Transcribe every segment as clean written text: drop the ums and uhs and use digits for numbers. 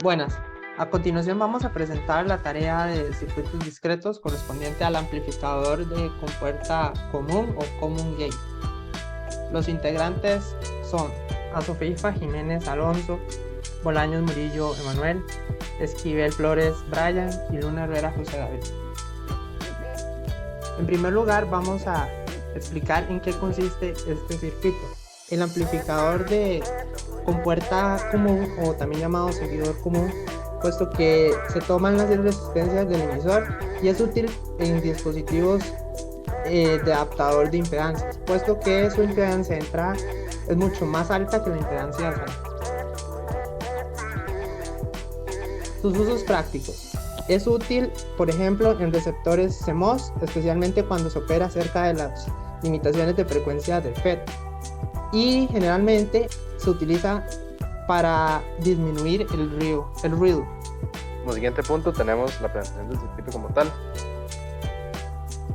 Buenas, a continuación vamos a presentar la tarea de circuitos discretos correspondiente al amplificador de compuerta común o common gate. Los integrantes son Azofeifa Jiménez Alonso, Bolaños Murillo Emanuel, Esquivel Flores Brian y Luna Herrera José David. En primer lugar vamos a explicar en qué consiste este circuito. El amplificador de compuerta común, o también llamado seguidor común, puesto que se toman las resistencias del emisor y es útil en dispositivos de adaptador de impedancias, puesto que su impedancia de entrada es mucho más alta que la impedancia de salida. Sus usos prácticos. Es útil, por ejemplo, en receptores CMOS, especialmente cuando se opera cerca de las limitaciones de frecuencia del FET. Y generalmente se utiliza para disminuir el ruido. Como siguiente punto tenemos la presentación del circuito como tal.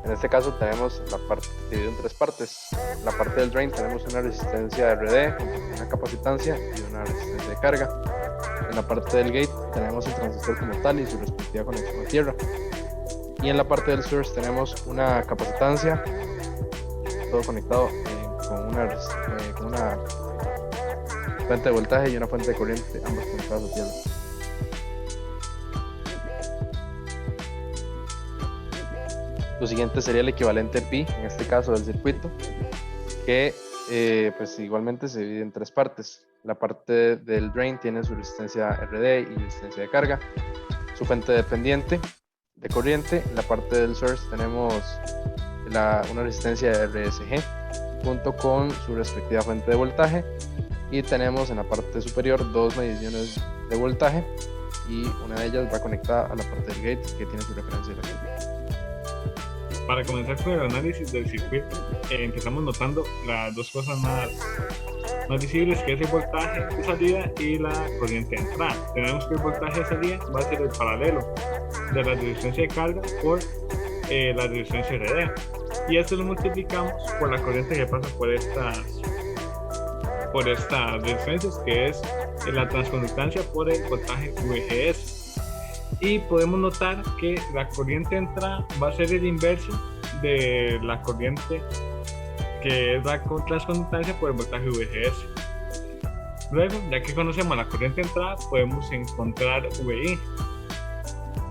En este caso tenemos la parte dividida en tres partes. La parte del drain tenemos una resistencia RD, una capacitancia y una resistencia de carga. En la parte del gate tenemos el transistor como tal y su respectiva conexión a tierra. Y en la parte del source tenemos una capacitancia, todo conectado con una fuente de voltaje y una fuente de corriente, ambas conectadas a tierra. Lo siguiente sería el equivalente pi, en este caso del circuito, que pues igualmente se divide en tres partes. La parte del drain tiene su resistencia RD y resistencia de carga, su fuente dependiente de corriente. En la parte del source tenemos una resistencia RSG junto con su respectiva fuente de voltaje, y tenemos en la parte superior dos mediciones de voltaje y una de ellas va conectada a la parte del gate que tiene su referencia de la carga. Para comenzar con el análisis del circuito, empezamos notando las dos cosas más visibles, que es el voltaje de salida y la corriente de entrada. Tenemos que el voltaje de salida va a ser el paralelo de la resistencia de carga por la resistencia RD, y esto lo multiplicamos por la corriente que pasa por estas resistencias, que es la transconductancia por el voltaje VGS. Y podemos notar que la corriente de entrada va a ser el inverso de la corriente que es la transconductancia por el voltaje VGS. Luego, ya que conocemos la corriente de entrada, podemos encontrar VI.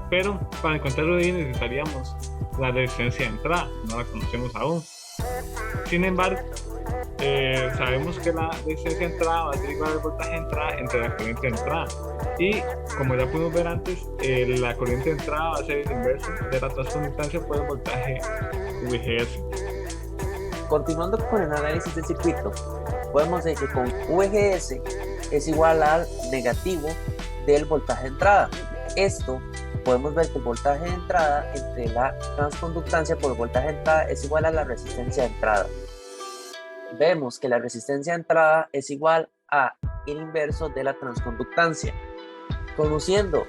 Pero para encontrar VI necesitaríamos la resistencia de entrada, no la conocemos aún. Sin embargo, sabemos que la resistencia de entrada va a ser igual al voltaje de entrada entre la corriente de entrada, y como ya pudimos ver antes, la corriente de entrada va a ser el inverso de la transconductancia por el voltaje VGS. Continuando con el análisis del circuito, podemos decir que con VGS es igual al negativo del voltaje de entrada. Esto podemos ver que el voltaje de entrada entre la transconductancia por el voltaje de entrada es igual a la resistencia de entrada. Vemos que la resistencia de entrada es igual a el inverso de la transconductancia. Conociendo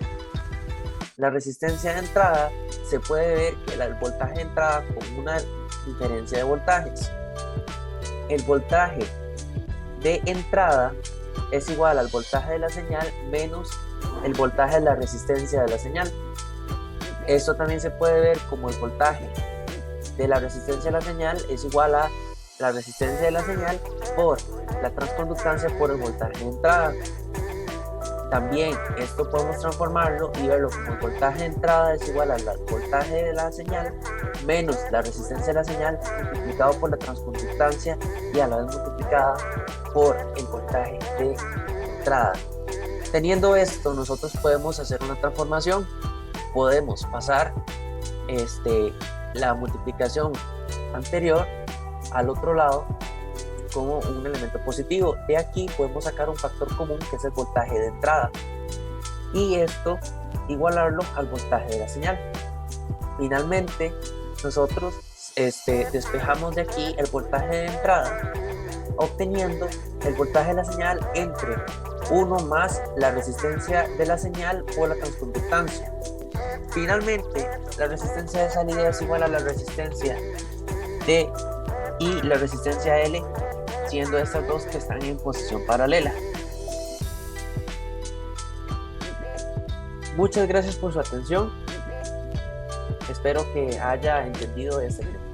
la resistencia de entrada, se puede ver que el voltaje de entrada con una diferencia de voltajes. El voltaje de entrada es igual al voltaje de la señal menos el voltaje de la resistencia de la señal. Esto también se puede ver como el voltaje de la resistencia de la señal es igual a la resistencia de la señal por la transconductancia por el voltaje de entrada. También esto podemos transformarlo y verlo como el voltaje de entrada es igual al voltaje de la señal menos la resistencia de la señal multiplicado por la transconductancia y a la vez multiplicada por el voltaje de entrada. Teniendo esto, nosotros podemos hacer una transformación. Podemos pasar la multiplicación anterior al otro lado como un elemento positivo. De aquí podemos sacar un factor común, que es el voltaje de entrada, y esto igualarlo al voltaje de la señal. Finalmente, nosotros despejamos de aquí el voltaje de entrada, obteniendo el voltaje de la señal entre 1 más la resistencia de la señal por la transconductancia. Finalmente, la resistencia de salida es igual a la resistencia D y la resistencia L, siendo estas dos que están en posición paralela. Muchas gracias por su atención. Espero que haya entendido este tema.